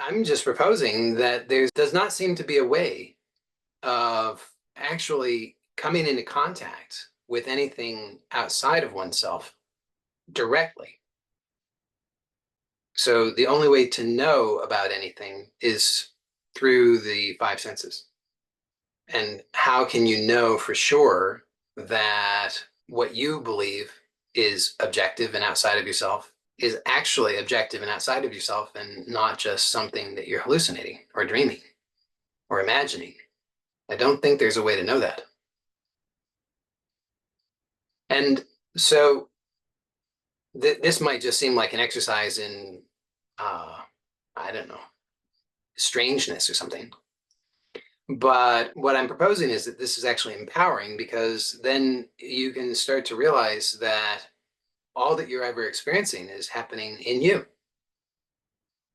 I'm just proposing that there does not seem to be a way of actually coming into contact with anything outside of oneself directly. So the only way to know about anything is through the five senses. And how can you know for sure that what you believe is objective and outside of yourself is actually objective and outside of yourself and not just something that you're hallucinating or dreaming or imagining? I don't think there's a way to know that. And so this might just seem like an exercise in, I don't know, strangeness or something. But what I'm proposing is that this is actually empowering, because then you can start to realize that all that you're ever experiencing is happening in you.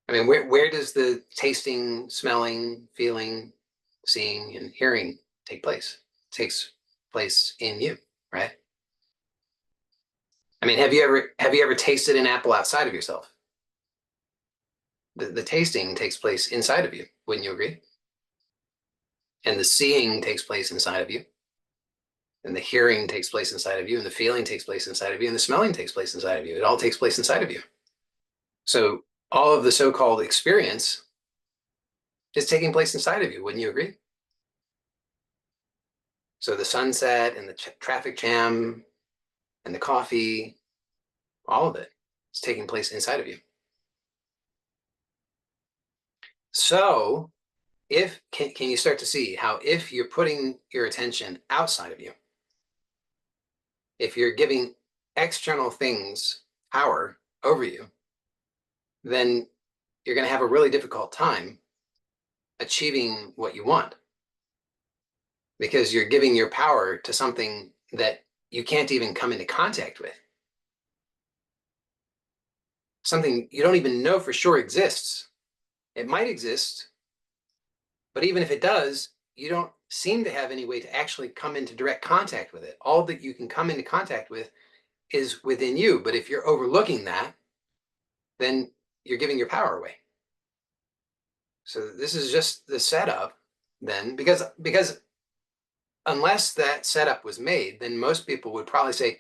I mean, where does the tasting, smelling, feeling, seeing, and hearing take place? It takes place in you, right? I mean, have you ever tasted an apple outside of yourself? The tasting takes place inside of you, wouldn't you agree? And the seeing takes place inside of you, and the hearing takes place inside of you, and the feeling takes place inside of you, and the smelling takes place inside of you. It all takes place inside of you. So all of the so-called experience is taking place inside of you, wouldn't you agree? So the sunset and the traffic jam and the coffee, all of it is taking place inside of you. So can you start to see how, if you're putting your attention outside of you, if you're giving external things power over you, then you're going to have a really difficult time achieving what you want, because you're giving your power to something that you can't even come into contact with, something you don't even know for sure exists. It might exist, but even if it does, you don't seem to have any way to actually come into direct contact with it. All that you can come into contact with is within you. But if you're overlooking that, then you're giving your power away. So this is just the setup then, because unless that setup was made, then most people would probably say,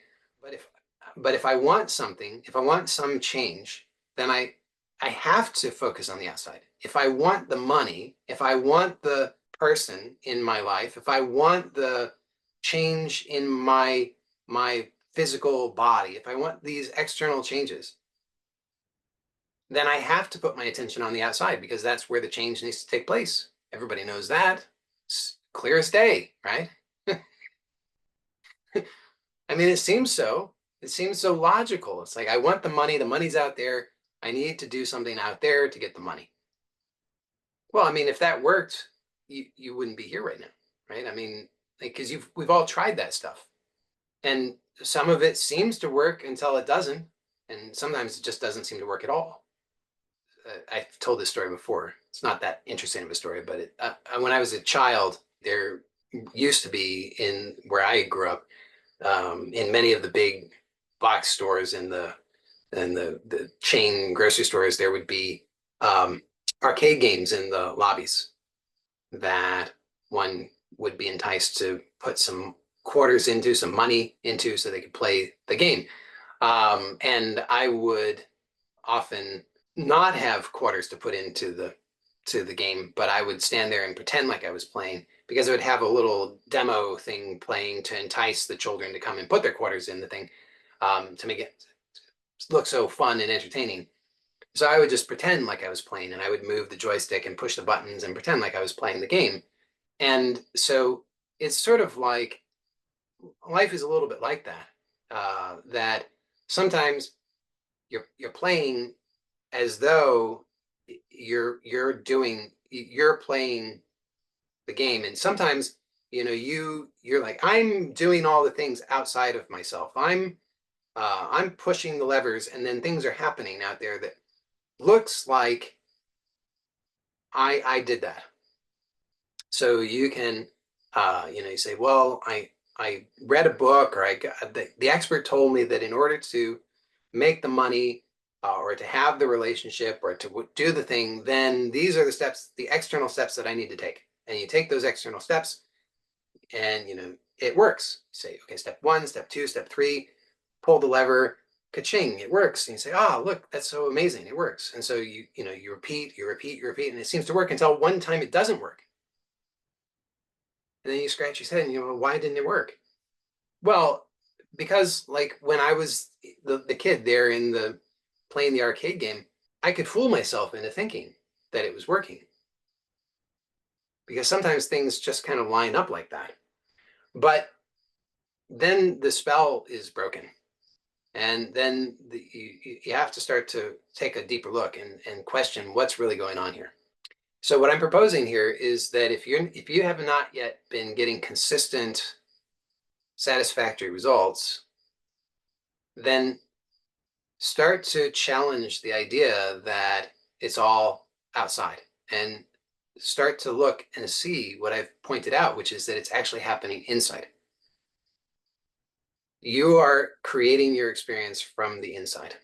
but if I want something, if I want some change, then I have to focus on the outside. If I want the money, if I want the person in my life, if I want the change in my physical body, if I want these external changes, then I have to put my attention on the outside, because that's where the change needs to take place. Everybody knows that. It's clear as day, right? I mean, it seems so. It seems so logical. It's like, I want the money, the money's out there. I need to do something out there to get the money. Well, I mean, if that worked, you wouldn't be here right now, right? I mean, because we've all tried that stuff. And some of it seems to work until it doesn't. And sometimes it just doesn't seem to work at all. I've told this story before. It's not that interesting of a story, but when I was a child, there used to be, in where I grew up, in many of the big box stores and the chain grocery stores, there would be arcade games in the lobbies that one would be enticed to put some quarters into, some money into, so they could play the game. And I would often not have quarters to put into the game, but I would stand there and pretend like I was playing, because it would have a little demo thing playing to entice the children to come and put their quarters in the thing, to make it look so fun and entertaining. So I would just pretend like I was playing, and I would move the joystick and push the buttons and pretend like I was playing the game. And so it's sort of like life is a little bit like that, that sometimes you're playing as though you're playing the game, and sometimes you're like, I'm doing all the things outside of myself. I'm pushing the levers, and then things are happening out there that looks like I did that. So you can you say, well, I read a book, or I got the expert told me that in order to make the money, or to have the relationship or to do the thing, then these are the steps, the external steps that I need to take. And you take those external steps and, it works. You say, okay, step one, step two, step three, pull the lever, ka-ching, it works. And you say, look, that's so amazing. It works. And so you repeat, you repeat, and it seems to work until one time it doesn't work. And then you scratch your head and well, why didn't it work? Well, because like when I was the kid there in the playing the arcade game, I could fool myself into thinking that it was working because sometimes things just kind of line up like that. But then the spell is broken. And then you have to start to take a deeper look and question what's really going on here. So what I'm proposing here is that if you have not yet been getting consistent, satisfactory results, then start to challenge the idea that it's all outside and start to look and see what I've pointed out, which is that it's actually happening inside. You are creating your experience from the inside.